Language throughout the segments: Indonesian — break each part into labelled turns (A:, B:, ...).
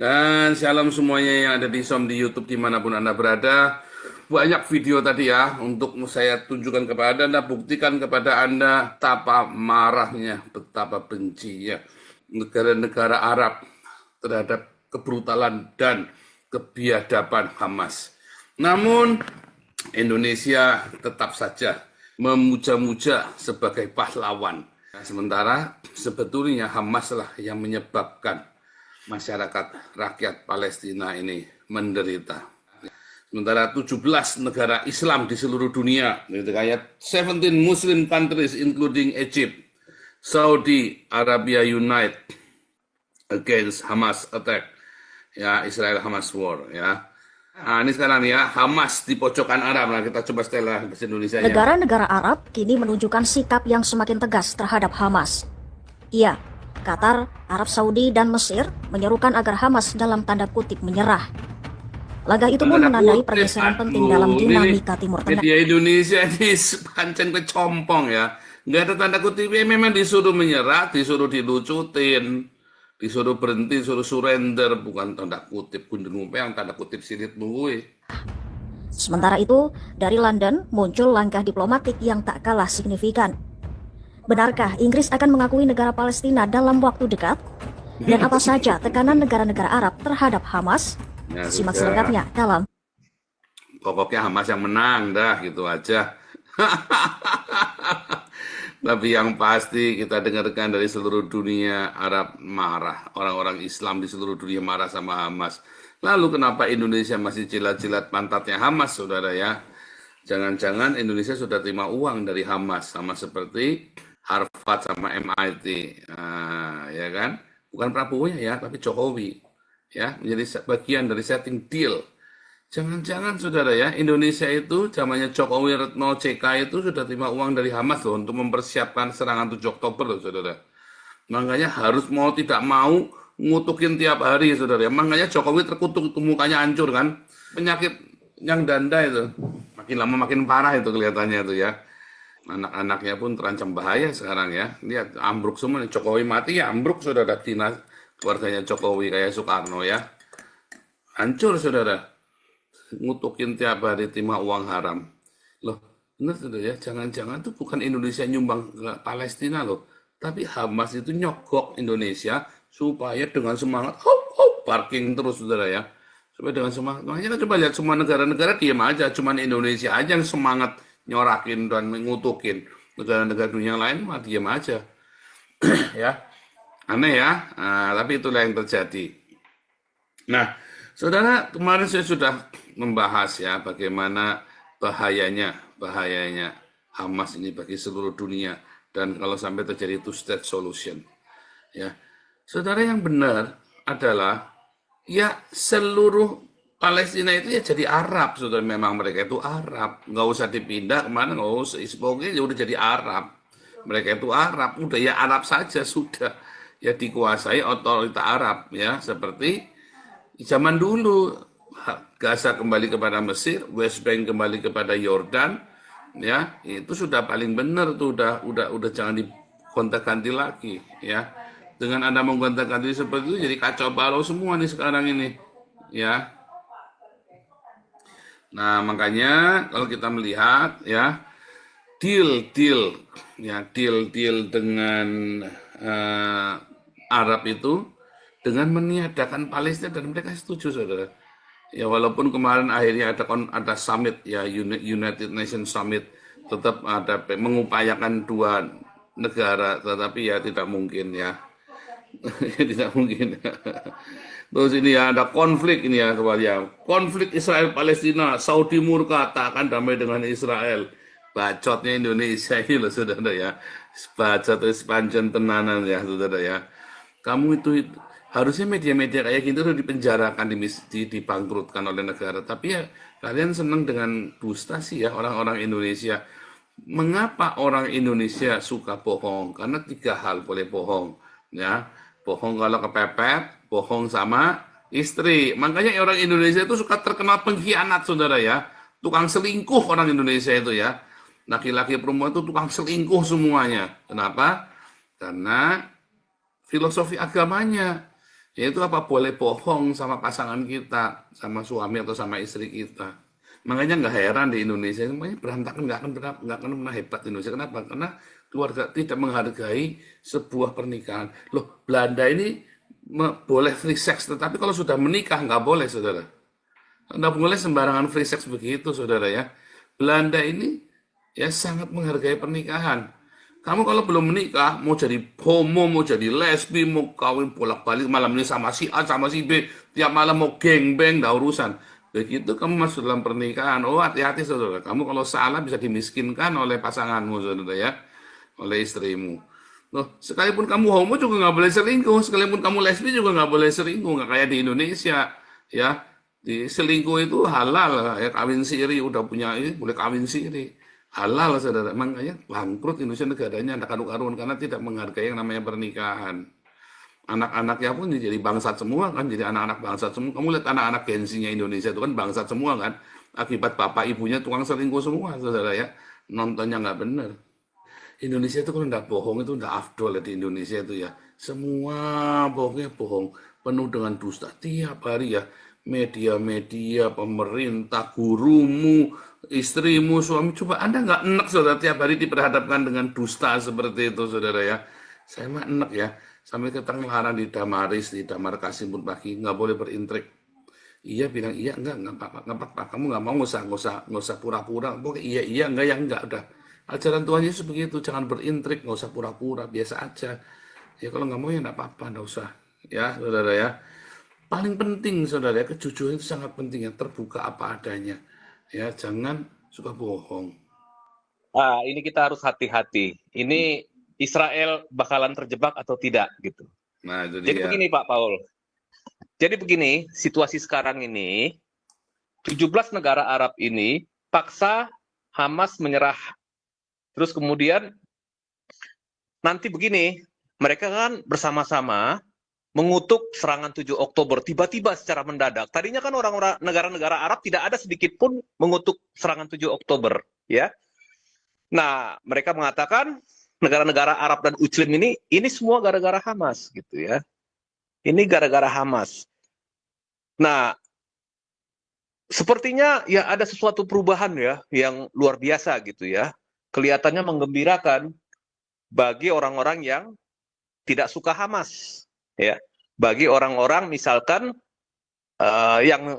A: Dan shalom semuanya yang ada di Som di YouTube dimanapun Anda berada. Banyak video tadi ya untuk saya tunjukkan kepada Anda, buktikan kepada Anda betapa marahnya, betapa bencinya negara-negara Arab terhadap kebrutalan dan kebiadaban Hamas. Namun Indonesia tetap saja memuja-muja sebagai pahlawan. Sementara sebetulnya Hamas lah yang menyebabkan masyarakat rakyat Palestina ini menderita. Sementara 17 negara Islam di seluruh dunia, kayak 17 Muslim countries including Egypt, Saudi Arabia unite against Hamas attack, ya Israel Hamas war, ya. Nah, ini sekarang ya Hamas di pojokan Arab. Nah, kita coba setelah bahasa Indonesia-nya.
B: Negara-negara Arab kini menunjukkan sikap yang semakin tegas terhadap Hamas. Iya, Qatar, Arab Saudi, dan Mesir menyerukan agar Hamas dalam tanda kutip menyerah. Laga itu pun menandai pergeseran penting dalam dinamika Timur Tengah.
A: Media Indonesia ini pancen kecompong ya. Nggak ada tanda kutip, memang disuruh menyerah, disuruh dilucutin, disuruh berhenti, disuruh surrender, bukan tanda kutip kundung yang tanda kutip silit buwe.
B: Sementara itu, dari London muncul langkah diplomatik yang tak kalah signifikan. Benarkah Inggris akan mengakui negara Palestina dalam waktu dekat? Dan apa saja tekanan negara-negara Arab terhadap Hamas?
A: Ya,
B: Simak
A: sudah.
B: selengkapnya dalam
A: Pokoknya Hamas yang menang dah, gitu aja. Tapi yang pasti kita dengarkan dari seluruh dunia Arab marah. Orang-orang Islam di seluruh dunia marah sama Hamas. Lalu kenapa Indonesia masih jilat-jilat pantatnya Hamas, saudara ya? Jangan-jangan Indonesia sudah terima uang dari Hamas, sama seperti Harvard sama MIT. Nah, ya kan? Bukan Prabowo ya, tapi Jokowi. Ya, menjadi bagian dari setting deal. Jangan-jangan saudara ya, Indonesia itu zamannya Jokowi, Retno, CK itu sudah terima uang dari Hamas loh untuk mempersiapkan serangan 7 Oktober loh saudara. Makanya harus mau tidak mau ngutukin tiap hari saudara. Makanya Jokowi terkutuk, mukanya hancur kan. Penyakit yang danda itu. Makin lama makin parah itu kelihatannya itu ya. Anak-anaknya pun terancam bahaya sekarang ya. Lihat ambruk semua. Jokowi mati ya ambruk saudara. Dinas keluarganya Jokowi kayak Soekarno ya. Hancur saudara. Ngutukin tiap hari terima uang haram. Loh, benar saudara ya, jangan-jangan itu bukan Indonesia nyumbang ke Palestina loh, tapi Hamas itu nyogok Indonesia supaya dengan semangat hop hop parking terus saudara ya. Supaya dengan semangat. Makanya kita coba lihat semua negara-negara diam aja, cuman Indonesia aja yang semangat nyorakin dan mengutukin. Negara-negara dunia lain mah diam aja. Ya. Aneh ya. Nah, tapi itulah yang terjadi. Nah, saudara, kemarin saya sudah membahas ya bagaimana bahayanya Hamas ini bagi seluruh dunia dan kalau sampai terjadi two-state solution. Ya, saudara yang benar adalah ya seluruh Palestina itu ya jadi Arab, saudara. Memang mereka itu Arab, nggak usah dipindah kemana, nggak usah. Pokoknya ya udah jadi Arab. Mereka itu Arab, udah ya Arab saja sudah ya dikuasai otorita Arab ya seperti zaman dulu. Gaza kembali kepada Mesir, West Bank kembali kepada Yordan, ya itu sudah paling benar tuh udah jangan digonta-ganti lagi ya. Dengan Anda menggonta-ganti seperti itu jadi kacau balau semua nih sekarang ini ya. Nah makanya kalau kita melihat ya deal dengan Arab itu dengan meniadakan Palestina dan mereka setuju saudara. Ya walaupun kemarin akhirnya ada summit ya United Nations Summit tetap ada mengupayakan dua negara tetapi ya tidak mungkin ya. Tidak mungkin. Terus ini ya ada konflik ini ya kembali konflik Israel Palestina, Saudi murka tak akan damai dengan Israel. Bacotnya Indonesia ini loh saudara ya. Bacot sepanjang tenanan ya saudara ya. Kamu itu harusnya media-media kayak gitu tuh dipenjarakan, dibangkrutkan oleh negara. Tapi ya kalian senang dengan dusta sih ya orang-orang Indonesia. Mengapa orang Indonesia suka bohong? Karena 3 hal boleh bohong. Ya, bohong kalau kepepet, bohong sama istri. Makanya orang Indonesia itu suka terkenal pengkhianat, saudara ya. Tukang selingkuh orang Indonesia itu ya. Laki-laki perempuan itu tukang selingkuh semuanya. Kenapa? Karena filosofi agamanya. Yaitu apa? Boleh bohong sama pasangan kita, sama suami atau sama istri kita. Makanya nggak heran di Indonesia, semuanya berantakan, nggak akan pernah hebat Indonesia. Kenapa? Karena keluarga tidak menghargai sebuah pernikahan. Loh, Belanda ini boleh free sex, tetapi kalau sudah menikah nggak boleh, saudara. Nggak boleh sembarangan free sex begitu, saudara ya. Belanda ini ya sangat menghargai pernikahan. Kamu kalau belum menikah, mau jadi homo, mau jadi lesbi, mau kawin bolak-balik malam ini sama si A, sama si B, tiap malam mau gengbeng, dah urusan. Begitu kamu masuk dalam pernikahan, oh hati-hati saudara. Kamu kalau salah bisa dimiskinkan oleh pasanganmu, saudara ya, oleh istrimu. Loh, sekalipun kamu homo juga nggak boleh selingkuh, sekalipun kamu lesbi juga nggak boleh selingkuh, nggak kayak di Indonesia, ya. Di selingkuh itu halal, ya kawin siri udah punya ini boleh kawin siri, halal saudara. Makanya bangkrut Indonesia negaranya ada karu-karuan karena tidak menghargai yang namanya pernikahan. Anak-anaknya pun jadi bangsat semua kan, jadi anak-anak bangsat semua. Kamu lihat anak-anak gensinya Indonesia itu kan bangsat semua kan, akibat bapak ibunya tukang selingkuh semua saudara ya. Nontonnya nggak bener. Indonesia itu kalau nggak bohong itu nggak afdol ya di Indonesia itu ya. Semua bohongnya bohong, penuh dengan dusta tiap hari ya. Media-media, pemerintah, gurumu, istrimu, suami. Coba Anda nggak enak saudara tiap hari diperhadapkan dengan dusta seperti itu saudara ya. Saya mah enak ya. Sampai kita ngelarang di Damaris, di Damar Kasim pun pagi nggak boleh berintrik. Iya bilang iya enggak apa-apa, nggak apa-apa. Kamu nggak mau nggak usah pura-pura. Pokoknya iya iya enggak ya enggak udah. Ajaran Tuhan Yesus begitu, jangan berintrik, nggak usah pura-pura, biasa aja. Ya kalau nggak mau ya nggak apa-apa, nggak usah. Ya saudara ya. Paling penting saudara ya, kejujuran itu sangat penting ya, terbuka apa adanya. Ya jangan suka bohong.
C: Ini kita harus hati-hati. Ini Israel bakalan terjebak atau tidak gitu.
A: Nah itu
C: Jadi
A: dia.
C: begini Pak Paul. Jadi begini, situasi sekarang ini 17 negara Arab ini paksa Hamas menyerah. Terus kemudian nanti begini, mereka kan bersama-sama mengutuk serangan 7 Oktober tiba-tiba secara mendadak. Tadinya kan orang-orang negara-negara Arab tidak ada sedikit pun mengutuk serangan 7 Oktober, ya. Nah, mereka mengatakan negara-negara Arab dan Muslim ini semua gara-gara Hamas gitu ya. Ini gara-gara Hamas. Nah, sepertinya ya ada sesuatu perubahan ya yang luar biasa gitu ya. Kelihatannya menggembirakan bagi orang-orang yang tidak suka Hamas ya. Bagi orang-orang misalkan yang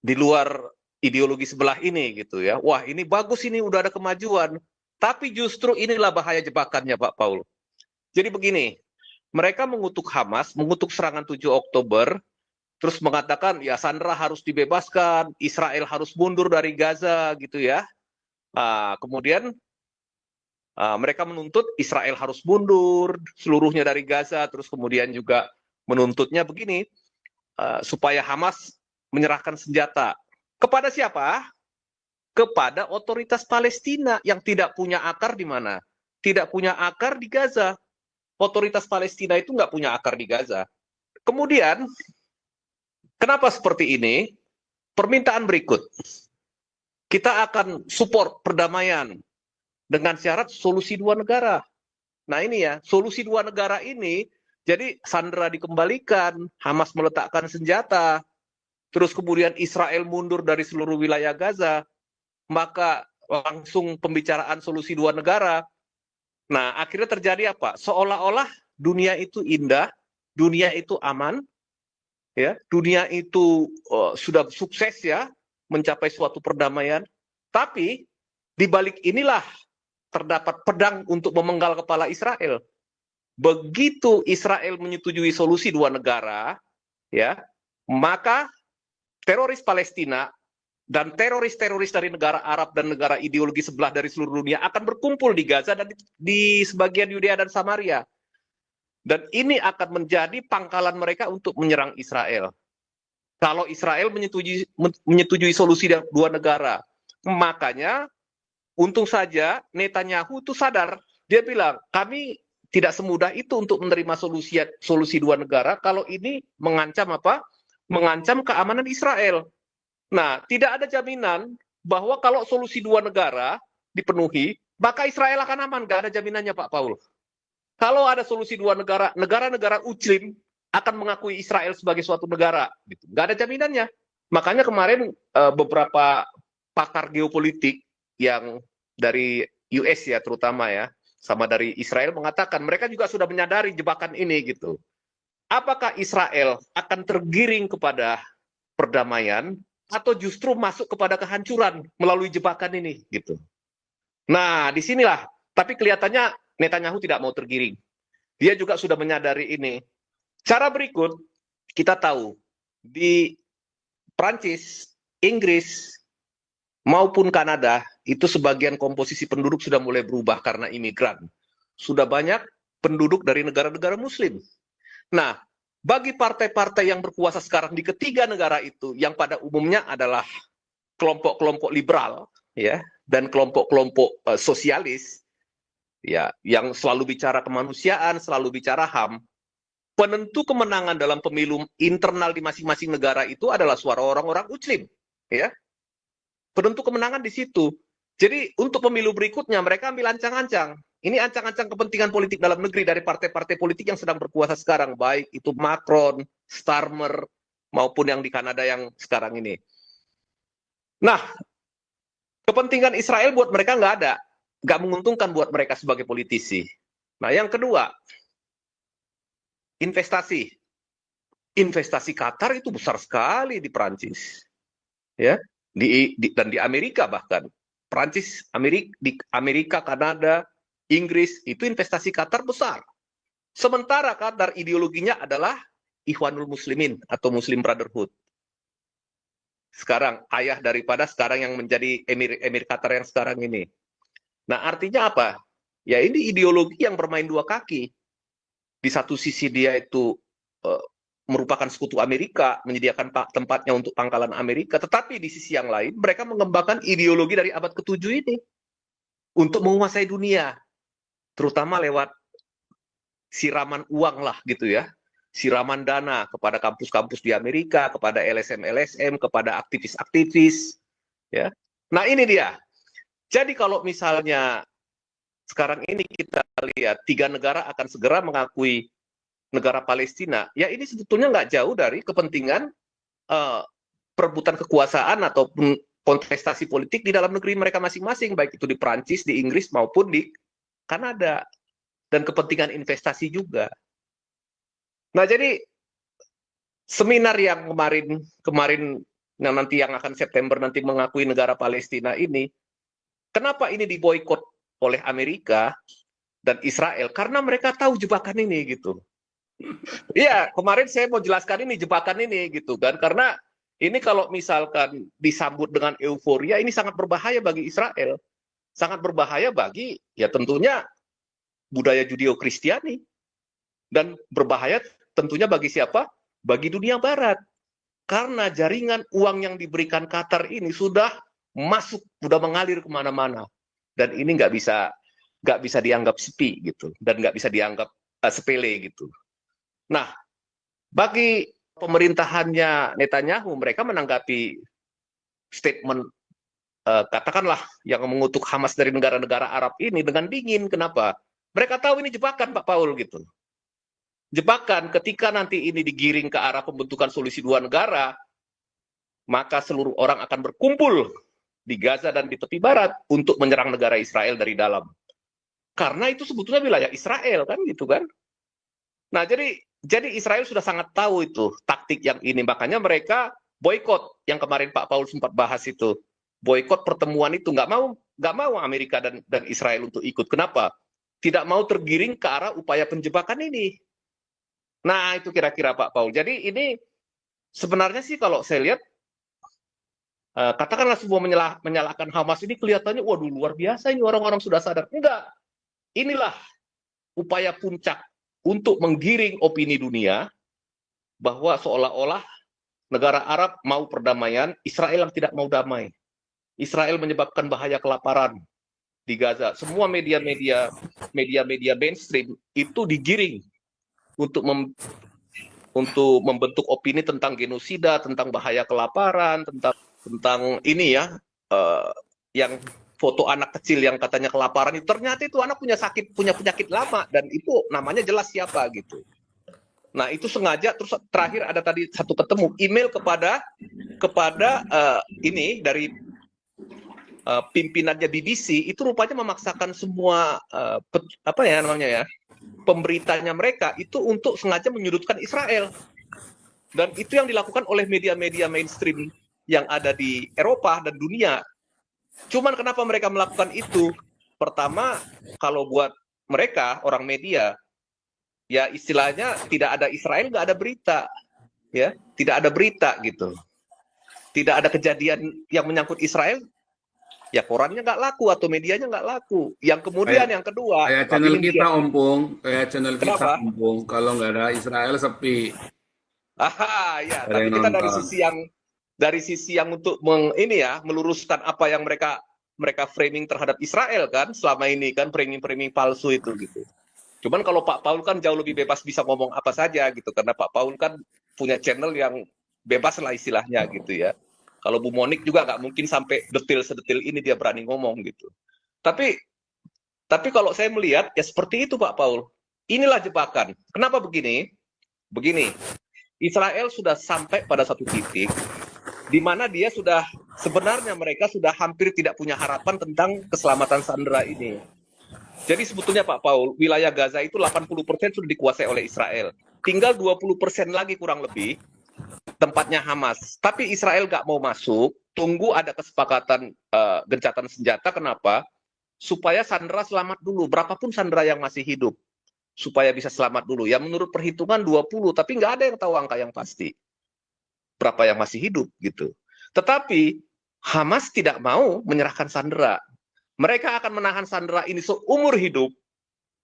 C: di luar ideologi sebelah ini gitu ya. Wah, ini bagus, ini udah ada kemajuan. Tapi justru inilah bahaya jebakannya Pak Paul. Jadi begini, mereka mengutuk Hamas, mengutuk serangan 7 Oktober, terus mengatakan ya Sandra harus dibebaskan, Israel harus mundur dari Gaza gitu ya. Kemudian mereka menuntut Israel harus mundur seluruhnya dari Gaza, terus kemudian juga menuntutnya begini, supaya Hamas menyerahkan senjata. Kepada siapa? Kepada otoritas Palestina yang tidak punya akar di mana? Tidak punya akar di Gaza. Otoritas Palestina itu nggak punya akar di Gaza. Kemudian, kenapa seperti ini? Permintaan berikut. Kita akan support perdamaian dengan syarat solusi dua negara. Nah ini ya, solusi dua negara ini, jadi Sandra dikembalikan, Hamas meletakkan senjata, terus kemudian Israel mundur dari seluruh wilayah Gaza, maka langsung pembicaraan solusi dua negara. Nah, akhirnya terjadi apa? Seolah-olah dunia itu indah, dunia itu aman, ya, dunia itu sudah sukses ya mencapai suatu perdamaian. Tapi di balik inilah terdapat pedang untuk memenggal kepala Israel. Begitu Israel menyetujui solusi dua negara, ya, maka teroris Palestina dan teroris-teroris dari negara Arab dan negara ideologi sebelah dari seluruh dunia akan berkumpul di Gaza dan di sebagian Yudea dan Samaria. Dan ini akan menjadi pangkalan mereka untuk menyerang Israel. Kalau Israel menyetujui solusi dua negara. Makanya, untung saja Netanyahu itu sadar. Dia bilang, kami tidak semudah itu untuk menerima solusi dua negara kalau ini mengancam apa? Mengancam keamanan Israel. Nah, tidak ada jaminan bahwa kalau solusi dua negara dipenuhi, maka Israel akan aman. Nggak ada jaminannya, Pak Paul. Kalau ada solusi dua negara, negara-negara Muslim akan mengakui Israel sebagai suatu negara. Gitu. Nggak ada jaminannya. Makanya kemarin beberapa pakar geopolitik yang dari US ya terutama ya, sama dari Israel mengatakan mereka juga sudah menyadari jebakan ini gitu. Apakah Israel akan tergiring kepada perdamaian atau justru masuk kepada kehancuran melalui jebakan ini gitu. Nah, disinilah. Tapi kelihatannya Netanyahu tidak mau tergiring. Dia juga sudah menyadari ini. Cara berikut, kita tahu di Prancis, Inggris, maupun Kanada, itu sebagian komposisi penduduk sudah mulai berubah karena imigran. Sudah banyak penduduk dari negara-negara Muslim. Nah, bagi partai-partai yang berkuasa sekarang di ketiga negara itu, yang pada umumnya adalah kelompok-kelompok liberal, ya, dan kelompok-kelompok sosialis, ya, yang selalu bicara kemanusiaan, selalu bicara HAM, penentu kemenangan dalam pemilu internal di masing-masing negara itu adalah suara orang-orang Muslim, ya. Penentu kemenangan di situ. Jadi untuk pemilu berikutnya mereka ambil ancang-ancang. Ini ancang-ancang kepentingan politik dalam negeri dari partai-partai politik yang sedang berkuasa sekarang, baik itu Macron, Starmer, maupun yang di Kanada yang sekarang ini. Nah, kepentingan Israel buat mereka nggak ada. Nggak menguntungkan buat mereka sebagai politisi. Nah, yang kedua, investasi. Investasi Qatar itu besar sekali di Perancis. Ya, dan di Amerika bahkan. Perancis, Amerika, Kanada, Inggris, itu investasi Qatar besar. Sementara Qatar ideologinya adalah Ikhwanul Muslimin atau Muslim Brotherhood. Sekarang, ayah daripada sekarang yang menjadi Emir Qatar yang sekarang ini. Nah, artinya apa? Ya ini ideologi yang bermain dua kaki. Di satu sisi dia itu merupakan sekutu Amerika, menyediakan tempatnya untuk pangkalan Amerika, tetapi di sisi yang lain mereka mengembangkan ideologi dari abad ke-7 ini untuk menguasai dunia, terutama lewat siraman uang lah gitu ya, siraman dana kepada kampus-kampus di Amerika, kepada LSM-LSM, kepada aktivis-aktivis, ya. Nah ini dia. Jadi kalau misalnya sekarang ini kita lihat 3 negara akan segera mengakui negara Palestina, ya ini sebetulnya nggak jauh dari kepentingan perebutan kekuasaan ataupun kontestasi politik di dalam negeri mereka masing-masing, baik itu di Prancis, di Inggris maupun di Kanada, dan kepentingan investasi juga. Nah jadi seminar yang kemarin yang nanti yang akan September nanti mengakui negara Palestina ini, kenapa ini diboikot oleh Amerika dan Israel? Karena mereka tahu jebakan ini gitu. Iya, kemarin saya mau jelaskan ini jebakan ini gitu kan, karena ini kalau misalkan disambut dengan euforia ini sangat berbahaya bagi Israel, sangat berbahaya bagi ya tentunya budaya Judeo-Kristiani, dan berbahaya tentunya bagi siapa? Bagi dunia Barat, karena jaringan uang yang diberikan Qatar ini sudah masuk, sudah mengalir kemana-mana, dan ini nggak bisa dianggap sepi gitu, dan nggak bisa dianggap sepele gitu. Nah, bagi pemerintahannya Netanyahu, mereka menanggapi statement katakanlah yang mengutuk Hamas dari negara-negara Arab ini dengan dingin. Kenapa? Mereka tahu ini jebakan, Pak Paul gitu. Jebakan ketika nanti ini digiring ke arah pembentukan solusi 2 negara, maka seluruh orang akan berkumpul di Gaza dan di tepi barat untuk menyerang negara Israel dari dalam. Karena itu sebetulnya wilayah Israel kan gitu kan. Nah, jadi Israel sudah sangat tahu itu taktik yang ini, makanya mereka boykot yang kemarin Pak Paul sempat bahas itu, boykot pertemuan itu, nggak mau Amerika dan Israel untuk ikut. Kenapa? Tidak mau tergiring ke arah upaya penjebakan ini. Nah itu kira-kira Pak Paul. Jadi ini sebenarnya sih kalau saya lihat, katakanlah semua menyalahkan Hamas ini kelihatannya, waduh luar biasa ini orang-orang sudah sadar. Enggak, inilah upaya puncak untuk menggiring opini dunia bahwa seolah-olah negara Arab mau perdamaian, Israel yang tidak mau damai. Israel menyebabkan bahaya kelaparan di Gaza. Semua media-media mainstream itu digiring untuk membentuk opini tentang genosida, tentang bahaya kelaparan, tentang ini ya, yang foto anak kecil yang katanya kelaparan itu ternyata itu anak punya penyakit lama dan itu namanya jelas siapa gitu. Nah, itu sengaja. Terus terakhir ada tadi satu ketemu email kepada ini dari pimpinannya BBC, itu rupanya memaksakan semua apa ya namanya ya, pemberitanya mereka itu untuk sengaja menyudutkan Israel. Dan itu yang dilakukan oleh media-media mainstream yang ada di Eropa dan dunia. Cuman kenapa mereka melakukan itu? Pertama, kalau buat mereka orang media, ya istilahnya tidak ada Israel nggak ada berita, ya tidak ada berita gitu, tidak ada kejadian yang menyangkut Israel, ya korannya nggak laku atau medianya nggak laku. Yang kemudian yang kedua,
A: Kayak
C: tapi
A: channel
C: ini
A: kita
C: dia.
A: Ompong, kayak channel kita
C: Kenapa?
A: Ompong, kalau nggak ada Israel sepi,
C: Aha, ya,
A: nggak ada
C: tapi
A: yang
C: kita
A: nonton.
C: dari sisi yang untuk ini ya, meluruskan apa yang mereka framing terhadap Israel kan selama ini kan, framing palsu itu gitu. Cuman kalau Pak Paul kan jauh lebih bebas bisa ngomong apa saja gitu, karena Pak Paul kan punya channel yang bebas lah istilahnya gitu ya. Kalau Bu Monik juga nggak mungkin sampai detail ini dia berani ngomong gitu. Tapi kalau saya melihat ya seperti itu Pak Paul. Inilah jebakan. Kenapa begini? Begini, Israel sudah sampai pada satu titik di mana dia sudah sebenarnya mereka sudah hampir tidak punya harapan tentang keselamatan sandera ini. Jadi sebetulnya Pak Paul, wilayah Gaza itu 80% sudah dikuasai oleh Israel. Tinggal 20% lagi kurang lebih tempatnya Hamas. Tapi Israel nggak mau masuk, tunggu ada kesepakatan gencatan senjata. Kenapa? Supaya sandera selamat dulu. Berapapun sandera yang masih hidup. Supaya bisa selamat dulu. Ya menurut perhitungan 20, tapi nggak ada yang tahu angka yang pasti. Berapa yang masih hidup gitu. Tetapi Hamas tidak mau menyerahkan sandera. Mereka akan menahan sandera ini seumur hidup.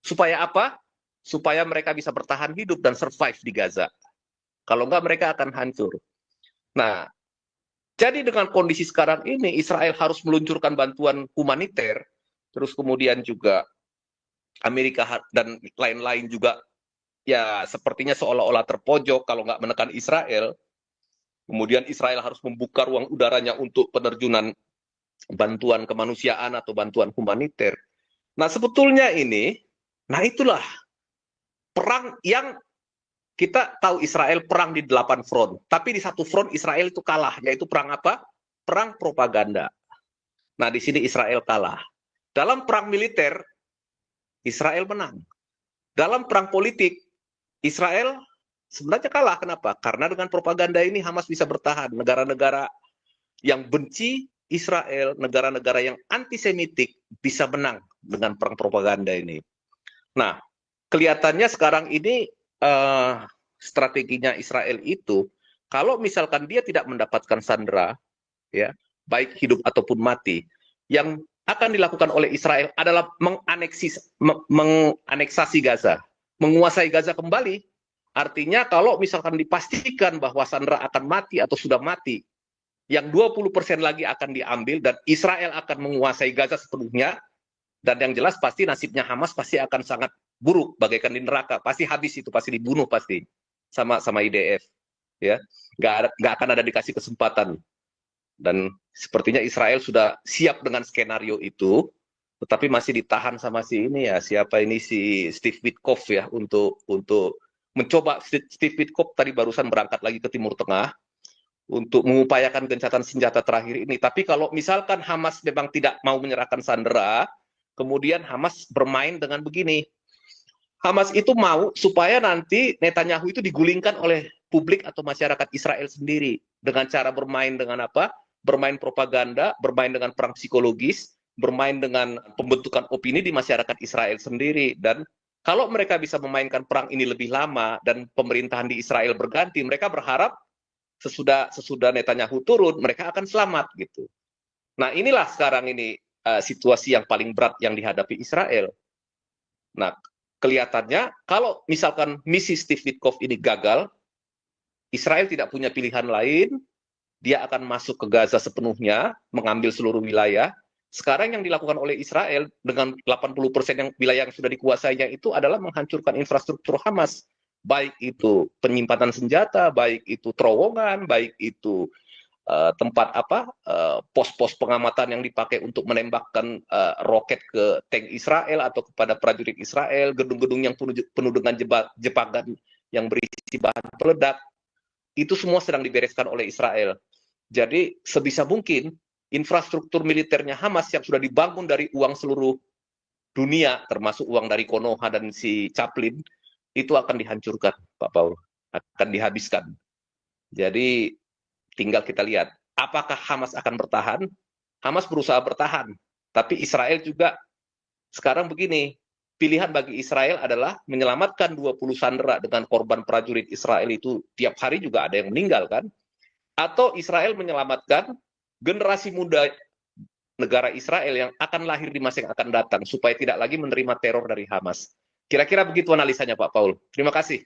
C: Supaya apa? Supaya mereka bisa bertahan hidup dan survive di Gaza. Kalau enggak mereka akan hancur. Nah, jadi dengan kondisi sekarang ini Israel harus meluncurkan bantuan humaniter, terus kemudian juga Amerika dan lain-lain juga ya sepertinya seolah-olah terpojok kalau nggak menekan Israel. Kemudian Israel harus membuka ruang udaranya untuk penerjunan bantuan kemanusiaan atau bantuan humaniter. Nah, sebetulnya ini, nah itulah perang yang kita tahu Israel perang di 8 front. Tapi di satu front Israel itu kalah, yaitu perang apa? Perang propaganda. Nah, di sini Israel kalah. Dalam perang militer, Israel menang. Dalam perang politik, Israel sebenarnya kalah. Kenapa? Karena dengan propaganda ini Hamas bisa bertahan. Negara-negara yang benci Israel, negara-negara yang antisemitik bisa menang dengan perang propaganda ini. Nah, kelihatannya sekarang ini strateginya Israel itu, kalau misalkan dia tidak mendapatkan sandera, ya baik hidup ataupun mati, yang akan dilakukan oleh Israel adalah menganeksasi Gaza, menguasai Gaza kembali. Artinya kalau misalkan dipastikan bahwa sandera akan mati atau sudah mati, yang 20% lagi akan diambil dan Israel akan menguasai Gaza sepenuhnya, dan yang jelas pasti nasibnya Hamas pasti akan sangat buruk, bagaikan di neraka, pasti habis itu, pasti dibunuh pasti sama IDF, ya nggak akan ada dikasih kesempatan. Dan sepertinya Israel sudah siap dengan skenario itu, tetapi masih ditahan sama si ini ya, siapa ini, si Steve Witkoff ya, untuk mencoba. Steve Witkoff tadi barusan berangkat lagi ke Timur Tengah untuk mengupayakan gencatan senjata terakhir ini. Tapi kalau misalkan Hamas memang tidak mau menyerahkan sandera, kemudian Hamas bermain dengan begini. Hamas itu mau supaya nanti Netanyahu itu digulingkan oleh publik atau masyarakat Israel sendiri dengan cara bermain dengan apa? Bermain propaganda, bermain dengan perang psikologis, bermain dengan pembentukan opini di masyarakat Israel sendiri. Dan kalau mereka bisa memainkan perang ini lebih lama dan pemerintahan di Israel berganti, mereka berharap sesudah Netanyahu turun, mereka akan selamat gitu. Nah, inilah sekarang ini situasi yang paling berat yang dihadapi Israel. Nah, kelihatannya kalau misalkan misi Steve Witkoff ini gagal, Israel tidak punya pilihan lain, dia akan masuk ke Gaza sepenuhnya, mengambil seluruh wilayah. Sekarang yang dilakukan oleh Israel dengan 80% yang wilayah yang sudah dikuasainya itu adalah menghancurkan infrastruktur Hamas. Baik itu penyimpanan senjata, baik itu terowongan, baik itu tempat pos-pos pengamatan yang dipakai untuk menembakkan roket ke tank Israel atau kepada prajurit Israel, gedung-gedung yang penuh dengan jebakan yang berisi bahan peledak, itu semua sedang dibereskan oleh Israel. Jadi sebisa mungkin infrastruktur militernya Hamas yang sudah dibangun dari uang seluruh dunia, termasuk uang dari Konoha dan si Chaplin, itu akan dihancurkan, Pak Paul, akan dihabiskan. Jadi tinggal kita lihat, apakah Hamas akan bertahan? Hamas berusaha bertahan, tapi Israel juga sekarang begini, pilihan bagi Israel adalah menyelamatkan 20 sandera dengan korban prajurit Israel itu tiap hari juga ada yang meninggal kan? Atau Israel menyelamatkan generasi muda negara Israel yang akan lahir di masa yang akan datang supaya tidak lagi menerima teror dari Hamas. Kira-kira begitu analisanya Pak Paul. Terima kasih.